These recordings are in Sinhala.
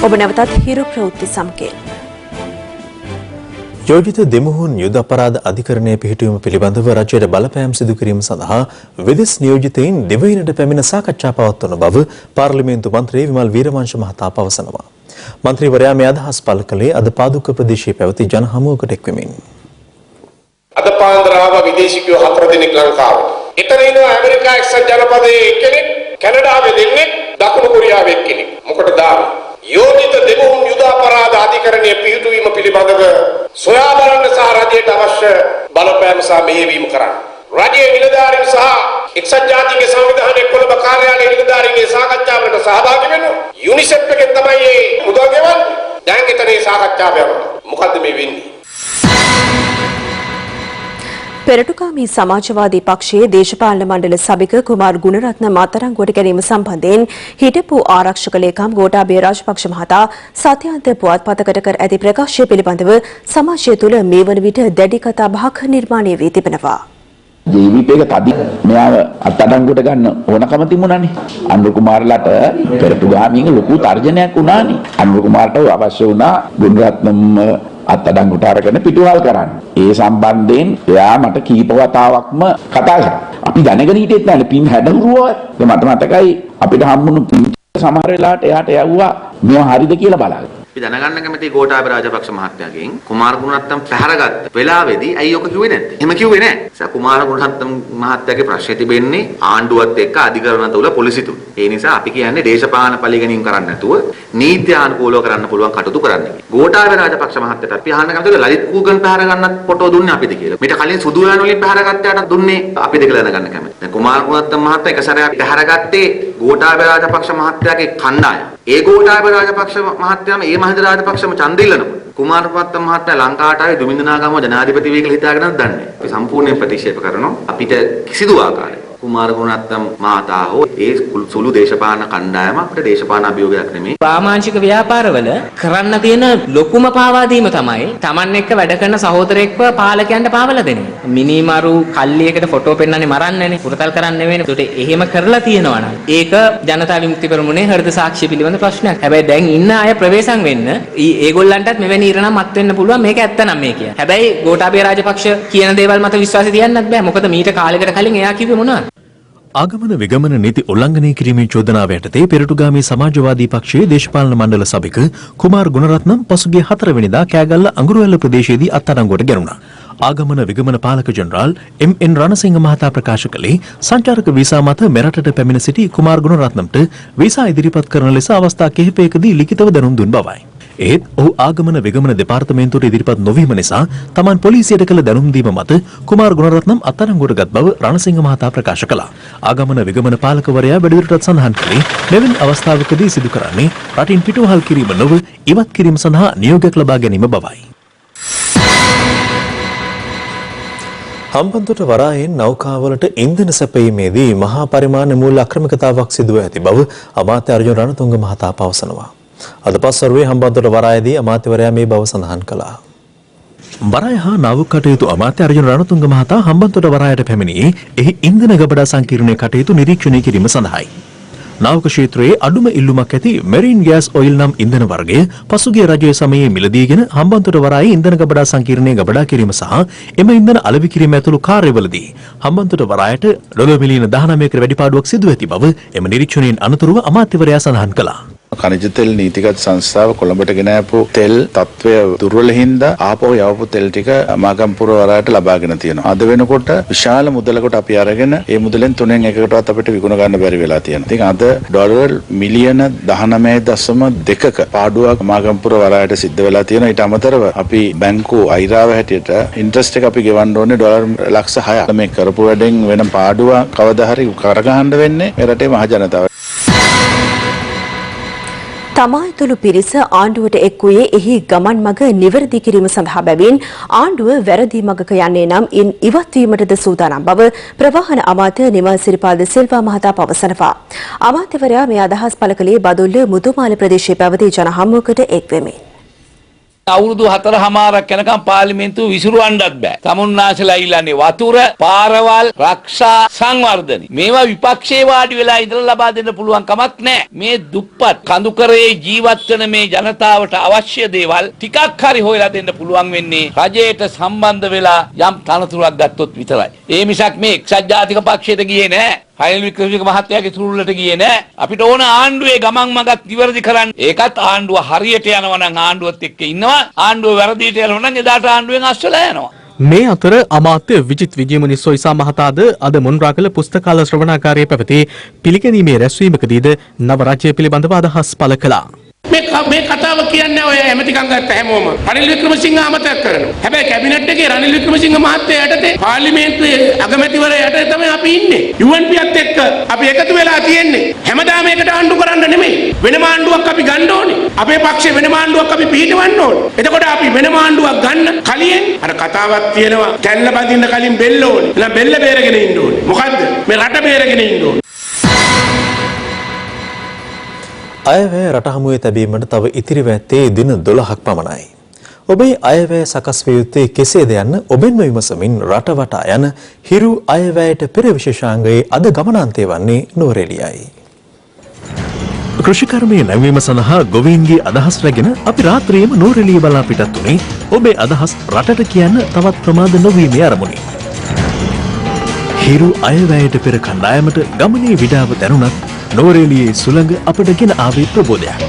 ඔබ නැවතත් හිරු ප්‍රවෘත්ති සමගින් යෝජිත දෙමුහුන් යුද අපරාධ අධිකරණයේ පිහිටුවීම පිළිබඳව රජයට බලපෑම් සිදු කිරීම සඳහා විදෙස් නියෝජිතයින් දෙවයිනට පැමිණ සාකච්ඡා පවත්වන බව පාර්ලිමේන්තු මන්ත්‍රී විමල් වීරවංශ මහතා පවසනවා. මන්ත්‍රීවරයා මේ අදහස් පළ කළේ අද පාදුක්ක ප්‍රදේශයේ පැවති ජන හමුවකට එක්වෙමින්. අද පාන්දර ආව විදේශිකයෝ 4 දෙනෙක් ලංකාවට. එතන ඉන්නවා ඇමරිකා එක්සත් ජනපදයේ එක්කෙනෙක්, කැනඩාවේ දෙන්නෙක්, දකුණු කොරියාවේ එක්කෙනෙක්. මොකටද ආවේ? යෝජිත දෙමුහුන් යුද අපරාධ අධිකරණයේ පිහිටුවීම පිළිබඳව සොයා බලන්න සහ රජයට අවශ්‍ය බලපෑම සහ මෙහෙයවීම කරන්න. රජයේ නිලධාරීන් සහ එක්සත් ජාතීන්ගේ සංවිධානයේ කොළඹ කාර්යාලයේ නිලධාරීන්ගේ සාකච්ඡාවකට සහභාගී වෙනවා. යුනිසෙෆ් එකෙන් තමයි මේ මුදල් ගෙවන්නේ. දැන් එතන මේ සාකච්ඡාව යනවා. මොකද්ද මේ වෙන්නේ? පෙරටුකාමී සමාජවාදී පක්ෂයේ දේශපාලන මණ්ඩල සභික කුමාර් ගුණරත්න මතරංගුවට ගැනීම සම්බන්ධයෙන් හිටපු ආරක්ෂක ලේකම් ගෝඨාභය රාජපක්ෂ මහතා සත්‍යාන්ත පුවත්පතකට කර ඇති ප්‍රකාශය පිළිබඳව සමාජය තුළ මේ වන විට දැඩි කතා බහක් නිර්මාණය වී තිබෙනවා. ජීවිතයක තදි මෙයාව අත්අඩංගුවට ගන්න ඕනකම තිබුණානේ. අනුර කුමාරලාට පෙරටුගාමීන්ගේ ලොකු තර්ජනයක් වුණානේ. අනුර කුමාරට අවශ්‍ය වුණා ගුණරත්නම අත්අඩංගුවට අරගෙන පිටුවහල් කරන්න. ඒ සම්බන්ධයෙන් එයා මට කීප වතාවක්ම කතා කරා. අපි දැනගෙන හිටියෙත් නැහැ පින් හැඩහුරුවක්. මට මතකයි අපිට හම්බුණු සමහර වෙලාවට එයාට යවුවා මේවා හරිද කියලා බලන්න. අපි දැනගන්න කැමති ගෝඨාභය රාජපක්ෂ මහත්මයාගෙන් කුමාර ගුණරත්නම් පැහැරගත්ත වෙලාවේදී ඇයි ඔක කිව්වේ නැත්තේ? එහෙම කිව්වේ නැහැ. ඒ කුමාර ගුණරත්නම් මහත්මයාගේ ප්‍රශ්නේ තිබෙන්නේ ආණ්ඩුවත් එක්ක අධිකරණ තුල පොලිසිය තුල. ඒ නිසා අපි කියන්නේ දේශපාලන පරිගණකම් කරන්නේ නැතුව නීත්‍යානුකූලව කරන්න පුළුවන් කටයුතු කරන්න. ගෝඨාභය රාජපක්ෂ මහත්මයාට අපි අහන්න කැමතිද ලලිත් කූගන් පැහැර ගන්නත් ෆොටෝ දුන්නේ අපිද කියලා. මීට කලින් සුදු වෑන් වලින් පැහැරගත්තට දුන්නේ අපිද කියලා දැනගන්න කැමතියි. දැන් කුමාර ගුණරත්නම් මහත්මයා එක සැරයක් පැහැරගත්තේ ගෝඨාභය රාජපක්ෂ මහත්මයාගේ කණ්ඩායම. ඒ ගෝඨාභය රාජපක්ෂ මහත්මයාම ඒ මහින්ද රාජපක්ෂම ඡන්දෙ ඉල්ලනකොට කුමාරපත්ත මහත්මයා ලංකාවට ආවේ දුමින්දනාගම ජනාධිපති වෙයි කියලා හිතාගෙනත් දන්නේ නැහැ. අපි සම්පූර්ණයෙන් ප්‍රතික්ෂේප කරනවා. අපිට කිසිදු ආකාරයක කුමාර ගුණරත්නම් මහතා හෝ ඒ සුළු දේශපාලන කණ්ඩායම අපිට දේශපාලන අභියෝගයක් නෙමෙයි. වාමාංශික ව්‍යාපාරවල කරන්න තියෙන ලොකුම පාවාදීම තමයි Taman එක්ක වැඩ කරන සහෝදරයෙක්ව පාලකයන්ට පාවලා දෙන්නේ. මිනිමරු කල්ලියකට ෆොටෝ පෙන්නන්නේ මරන්නනේ. පුරතල් කරන්නේ නෙවෙයි. ඒකට එහෙම කරලා තියෙනවා නම් ඒක ජනතා විමුක්ති පෙරමුණේ හෘද සාක්ෂිය පිළිබඳ ප්‍රශ්නයක්. හැබැයි දැන් ඉන්න අය ප්‍රවේශම් වෙන්න ඒගොල්ලන්ටත් මෙවැනි ඉරණම් මත් වෙන්න පුළුවන්. මේක ඇත්ත නම් මේ කියන්නේ. හැබැයි ගෝඨාභය රාජපක්ෂ කියන දේවල් මත විශ්වාසය තියන්නත් බෑ. මොකද මීට කාලයකට කලින් එයා කිව්වේ මොනවද? ආගමන විගමන නීති උල්ලංඝනය කිරීමේ චෝදනාව යටතේ පෙරටුගාමී සමාජවාදී පක්ෂයේ දේශපාලන මණ්ඩල සභික කුමාර් ගුණරත්නම් පසුගිය 4 වෙනිදා කෑගල්ල අඟුරුවැල්ල ප්‍රදේශයේදී අත්අඩංගුවට ගැනුණා. ආගමන විගමන පාලක ජනරාල් එම්.එන්. රණසිංහ මහතා ප්‍රකාශ කළේ සංචාරක වීසා මත මෙරටට පැමිණ සිටි කුමාර් ගුණරත්නම්ට වීසා ඉදිරිපත් කරන ලෙස අවස්ථා කිහිපයකදී ලිඛිතව දැනුම් දුන් බවයි. ඒත් ඔහු ආගමන විගමන දෙපාර්තමේන්තුවට ඉදිරිපත් නොවීම නිසා තමන් පොලිසියට කළ දැනුම් දීම මත කුමාර් ගුණරත්නම් අත්අඩංගුවට ගත් බව රණසිංහ මහතා ප්‍රකාශ කළා. ආගමන විගමන පාලකවරයා වැඩිදුරටත් සඳහන් කළේ මෙවැනි අවස්ථාවකදී සිදු කරන්නේ රටින් පිටුවහල් කිරීම නොව ඉවත් කිරීම සඳහා නියෝගයක් ලබා ගැනීම බවයි. හම්බන්තොට වරායෙන් නෞකාවලට ඉන්ධන සැපයීමේදී මහා පරිමාණ මූල්‍ය අක්‍රමිකතාවක් සිදුව ඇති බව අමාත්‍ය අර්ජුන රණතුංග මහතා පවසනවා. අද පස්වරුවේ හම්බන්තොට වරායේදී අමාත්‍යවරයා මේ බව සඳහන් කළා. වරාය හා නාවික කටයුතු අමාත්‍ය අර්ජුන රණතුංග මහතා හම්බන්තොට වරායට පැමිණියේ එහි ඉන්ධන ගබඩා සංකීර්ණයේ කටයුතු නිරීක්ෂණය කිරීම සඳහායි. නාවික ක්ෂේත්‍රයේ අඩුම ඉල්ලුමක් ඇති මෙරින් ගෑස් ඔයිල් නම් ඉන්ධන වර්ගය පසුගිය රජයේ සමයේ මිලදීගෙන හම්බන්තොට වරායේ ඉන්ධන ගබඩා සංකීර්ණයේ ගබඩා කිරීම සහ එම ඉන්ධන අලෙවි කිරීම ඇතුළු කාර්යවලදී හම්බන්තොට වරායට ඩොලර් මිලියන 19ක වැඩිපාඩුවක් සිදු ඇති බව එම නිරීක්ෂණයෙන් අනතුරුව අමාත්‍යවරයා සඳහන් කළා. खनिज तेल नीतिगत संस्थाव කොළඹට ගෙන ආපු තෙල් තත්වය දුර්වල හින්දා ආපහු යවපු තෙල් ටික මාගම්පුර වරායට ලබාගෙන තියෙනවා. අද වෙනකොට විශාල මුදලකට අපි අරගෙන ඒ මුදලෙන් 3න් 1කටවත් අපිට විකුණ ගන්න බැරි වෙලා තියෙනවා. ඉතින් අද ඩොලර් මිලියන 19.2ක පාඩුවක් මාගම්පුර වරායට සිද්ධ වෙලා තියෙනවා. ඊට අමතරව අපි බැංකු අයිරාව හැටියට ඉන්ට්‍රස්ට් එක අපි ගෙවන්න ඕනේ ඩොලර් ලක්ෂ 6ක්. මේ කරපු වැඩෙන් වෙන පාඩුව කවදා හරි කරගහන්න වෙන්නේ මේ රටේ මහ ජනතාව. තමා ඇතුළු පිරිස ආණ්ඩුවට එක් වූයේ එහි ගමන් මඟ නිවැරදි කිරීම සඳහා බැවින් ආණ්ඩුව වැරදි මඟක යන්නේ නම් ඉන් ඉවත්වීමටද සූදානම් බව ප්‍රවාහන අමාත්‍ය නිමල් සිරිපාල සිල්වා මහතා පවසනවා. අමාත්‍යවරයා මේ අදහස් පළ කළේ බදුල්ල මුදුමාල ප්‍රදේශයේ පැවති ජන හමුවකට එක් වෙමින්. අවුරුදු 4මාරක් යනකම් පාර්ලිමේන්තුව විසිරුවන්නත් බෑ. තමුන්නාසලා ඉල්ලන්නේ වතුර, පාරවල්, රක්ෂා සංවර්ධන. මේවා විපක්ෂයේ වාඩි වෙලා ඉඳලා ලබා දෙන්න පුළුවන් කමක් නැහැ. මේ දුප්පත් කඳුකරේ ජීවත් වෙන මේ ජනතාවට අවශ්‍ය දේවල් ටිකක් හරි හොයලා දෙන්න පුළුවන් වෙන්නේ රජයට සම්බන්ධ වෙලා යම් තනතුරක් ගත්තොත් විතරයි. ඒ මිසක් මේ එක්සත් ජාතික පක්ෂයට ගියේ නැහැ. රනිල් වික්‍රමසිංහ මහත්තයාගේ තුරුල්ලට ගියේ නැහැ. අපිට ඕන ආණ්ඩුවේ ගමන් මගක් නිවැරදි කරන්න. ඒකත් ආණ්ඩුව හරියට යනවා නම් ආණ්ඩුවත් එක්ක ඉන්නවා. ආණ්ඩුව වැරදියට යනවා නම් එදාට ආණ්ඩුවෙන් අස්වැලා යනවා. මේ අතර අමාත්‍ය විජිත් විජේමුනි සොයිසා මහතාද අද මොන්රාගල පුස්තකාල ශ්‍රවණාකාරයේ පැවති පිළිගැනීමේ රැස්වීමකදීද නව රජය පිළිබඳව අදහස් පළ කළා. මේ කතාව කියන්නේ ඔය ඇමතිකම් ගත්ත හැමෝම රනිල් වික්‍රමසිංහ අමතක කරනවා. හැබැයි කැබිනට් එකේ රනිල් වික්‍රමසිංහ මහත්තයා යටතේ පාර්ලිමේන්තුවේ අගමැතිවරයා යටතේ තමයි අපි ඉන්නේ. UNPත් එක්ක අපි එකතු වෙලා තියෙන්නේ. හැමදාම එකට ආණ්ඩු කරන්න නෙමෙයි. වෙනම ආණ්ඩුවක් අපි ගන්න ඕනේ. අපේ පක්ෂේ වෙනම ආණ්ඩුවක් අපි පිහිටවන්න ඕනේ. එතකොට අපි වෙනම ආණ්ඩුවක් ගන්න කලින් අර කතාවක් තියෙනවා කැල්ල බඳින්න කලින් බෙල්ල ඕනේ. එහෙනම් බෙල්ල බේරගෙන ඉන්න ඕනේ. මොකද්ද? මේ රට බේරගෙන ඉන්න ඕනේ. අයවැය රට හමුවේ තැබීමට තව ඉතිරිව ඇත්තේ දින 12ක් පමණයි. ඔබේ අයවැය සකස් විය යුත්තේ කෙසේද යන්න ඔබෙන්ම විමසමින් රට වටා යන හිරු අයවැයට පෙර විශේෂාංගයේ අද ගමනාන්තය වන්නේ නුවරඑළියයි. කෘෂිකර්මයේ නැංවීම සඳහා ගොවීන්ගේ අදහස් රැගෙන අපි රාත්‍රියේම නුවරඑළිය බලා පිටත් වුණේ ඔබේ අදහස් රටට කියන්න තවත් ප්‍රමාද නොවීමේ අරමුණින්. හිරු අයවැයට පෙර කණ්ඩායමට ගමනේ විඩාව දැනුණත් නුවරඑළියේ සුළඟ අපට ගෙන ආවේ ප්‍රබෝධයක්.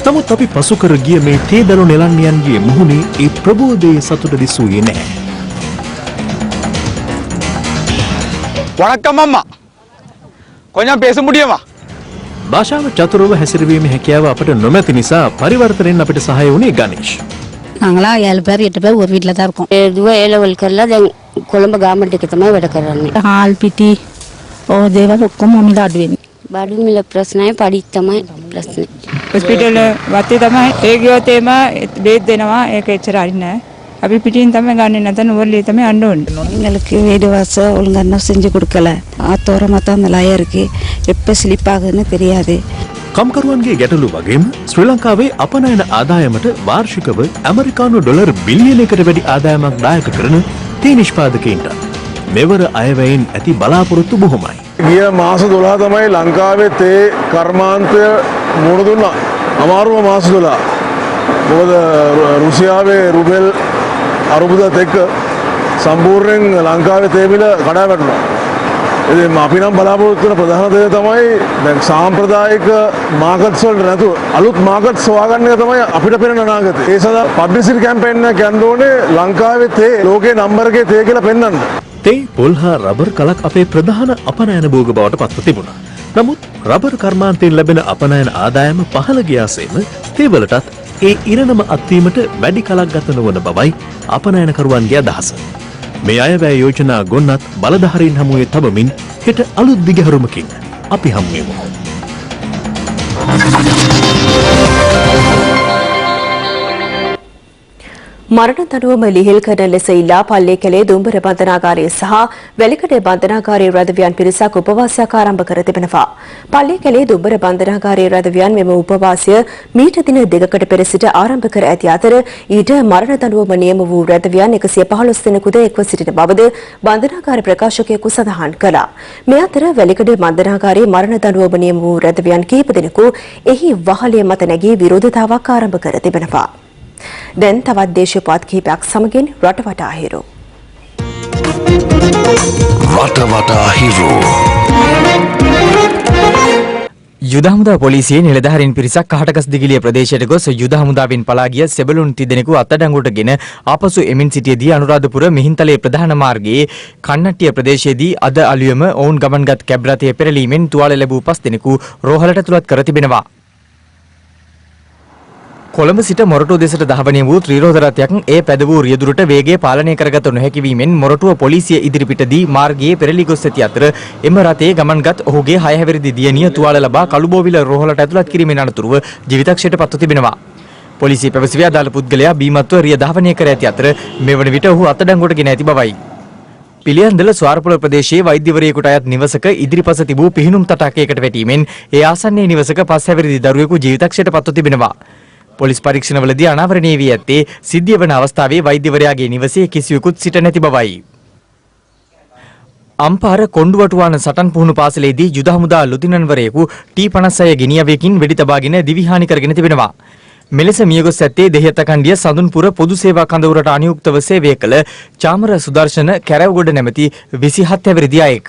නමුත් අපි පසු කර ගිය මේ තේදළු නෙළන්නියන්ගේ මුහුණේ ඒ ප්‍රබෝධයේ සතුට දිසුවේ නැහැ. වණක්කම් අම්මා. කොහොම பேச முடியுமா? භාෂාව චතුරව හැසිරවීමේ හැකියාව අපට නොමැති නිසා පරිවර්තනයෙන් අපිට සහාය වුණේ ගණේෂ්. நாங்களா 7 பேர் 8 பேர் ஒரு வீட்டில் தான் இருக்கோம். இதுவே A-level කරලා දැන් කොළඹ ගාමන්ට් එකේ තමයි වැඩ කරන්නේ. හාල් පිටි ඕ දේවල් ඔක්කොම මිල අඩු වෙන්නේ. බඩු මිල ප්‍රශ්නයි පඩි තමයි ප්‍රශ්නේ. හොස්පිටල් වත්තේ තමයි ඒ ගියොත් එම බේත් දෙනවා ඒක එච්චර අරින්නේ නැහැ. අපි පිටින් තමයි ගන්නෙ නැත්නම් නුවරඑළිය තමයි යන්න ඕනේ. எங்களுக்கு வீடு வாசல் ஒழுங்கா செஞ்சு கொடுக்கல. ஆத்தோர மத்த அந்த லாயருக்கு எப்ப ஸ்லிப் ஆகுதுன்னு தெரியாது. කම්කරුවන්ගේ ගැටලු වගේම ශ්‍රී ලංකාවේ අපනයන ආදායමට වාර්ෂිකව ඇමරිකානු ඩොලර් බිලියනයකට වැඩි ආදායමක් දායක කරන තේ නිෂ්පාදකයින්ට මෙවර අයවැයෙන් ඇති බලාපොරොත්තු බොහොමයි. ගිය මාස 12 තමයි ලංකාවේ තේ කර්මාන්තය මුහුණ දුන්නා. අමාරුම මාස 12. මොකද රුසියාවේ රුබෙල් අරුබුදත් එක්ක සම්පූර්ණයෙන් ලංකාවේ තේ මිල කඩා වැටුණා. ඉතින් අපි නම් බලාපොරොත්තු වෙන ප්‍රධාන දේ තමයි දැන් සාම්ප්‍රදායික මාකට්ස් වලට නැතුව අලුත් මාකට්ස් හොයාගන්න එක තමයි අපිට පේන අනාගතය. ඒ සඳහා පබ්ලිසිටි කැම්පේන් එකක් යන්න ඕනේ ලංකාවේ තේ ලෝකේ නම්බර් එකේ තේ කියලා පෙන්වන්න. තේ පොල් හා රබර් කලක් අපේ ප්‍රධාන අපනයන භෝග බවට පත්ව තිබුණා. නමුත් රබර් කර්මාන්තයෙන් ලැබෙන අපනයන ආදායම පහළ ගියාසේම තේවලටත් ඒ ඉරණම අත්වීමට වැඩි කලක් ගත නොවන බවයි අපනයනකරුවන්ගේ අදහස. මේ අයවැය යෝජනා ගොන්නත් බලධාරීන් හමුවේ තබමින් හෙට අලුත් දිගහැරුමකින් අපි හමුවෙමු. මරණ දඬුවම ලිහිල් කරන ලෙස ඉල්ලා පල්ලේකැලේ දුම්බර බන්ධනාගාරයේ සහ වැලිකඩ බන්ධනාගාරයේ රැදවියන් පිරිසක් උපවාසයක් ආරම්භ කර තිබෙනවා. පල්ලේකැලේ දුම්බර බන්ධනාගාරයේ රැදවියන් මෙම උපවාසය මීට දින දෙකකට පෙර සිට ආරම්භ කර ඇති අතර ඊට මරණ දඬුවම නියම වූ රැදවියන් 115 දෙනෙකුද එක්ව සිටින බවද බන්ධනාගාර ප්‍රකාශකයෙකු සඳහන් කළා. මේ අතර වැලිකඩ බන්ධනාගාරයේ මරණ දඬුවම නියම වූ රැදවියන් කිහිප දෙනෙකු එහි වහලය මත නැගී විරෝධතාවක් ආරම්භ කර තිබෙනවා. දැන් තවත් දේශපාලන කිහිපයක් සමගින් රටවටා හිරු. රටවටා හිරු. යුද හමුදා පොලිසියේ නිලධාරීන් පිරිසක් කහටගස් දිගිලිය ප්‍රදේශයට ගොස් යුද හමුදාවෙන් පලා ගිය සෙබළුන් 30 දෙනෙකු අත්අඩංගුවටගෙන ආපසු එමින් සිටියේදී අනුරාධපුර මිහින්තලේ ප්‍රධාන මාර්ගයේ කන්නට්ටිය ප්‍රදේශයේදී අද අලුයම ඔවුන් ගමන්ගත් කැබ් රථය පෙරලීමෙන් තුවාල ලැබූ 5 දෙනෙකු රෝහලට ඇතුළත් කර තිබෙනවා. කොළඹ සිට මොරටුව දෙසට ධාවනය වූ ත්‍රිරෝද රථයක් ඒ පැද වූ රියදුරට වේගය පාලනය කරගත නොහැකි වීමෙන් මොරටුව පොලිසිය ඉදිරිපිටදී මාර්ගයේ පෙරළී ගොස් ඇති අතර එම රථයේ ගමන්ගත් ඔහුගේ 6 හැවිරිදි දියණිය තුවාල ලබා කළුබෝවිල රෝහලට ඇතුළත් කිරීමෙන් අනතුරුව ජීවිතක්ෂයට පත්ව තිබෙනවා. පොලිසිය පැවසුවේ අදාළ පුද්ගලයා බීමත්ව රිය ධාවනය කර ඇති අතර මෙවන විට ඔහු අත්අඩංගුවට ගෙන ඇති බවයි. පිළියන්දල ස්වාරපොළ ප්‍රදේශයේ වෛද්‍යවරයෙකුට අයත් නිවසක ඉදිරිපස තිබූ පිහිනුම් තටාකයකට වැටීමෙන් ඒ ආසන්නයේ නිවසක 5 හැවිරිදි දරුවෙකු ජීවිතක්ෂයට පත්ව තිබෙනවා. පොලිස් පරීක්ෂණවලදී අනාවරණය වී ඇත්තේ සිද්ධිය වන අවස්ථාවේ වෛද්‍යවරයාගේ නිවසේ කිසිවෙකුත් සිට නැති බවයි. අම්පාර කොණ්ඩුවටුවාන සටන් පුහුණු පාසලේදී යුද හමුදා ලුතිනන්වරයෙකු T56 ගිනියවයකින් වෙඩි තබාගෙන දිවිහානි කරගෙන තිබෙනවා. මෙලෙස මියගොස් ඇත්තේ දෙහියත්තකණ්ඩිය සඳුන්පුර පොදු සේවා කඳවුරට අනුයුක්තව සේවය කළ චාමර සුදර්ශන කැරවගොඩ නැමැති 27 හැවිරිදි අයෙක්.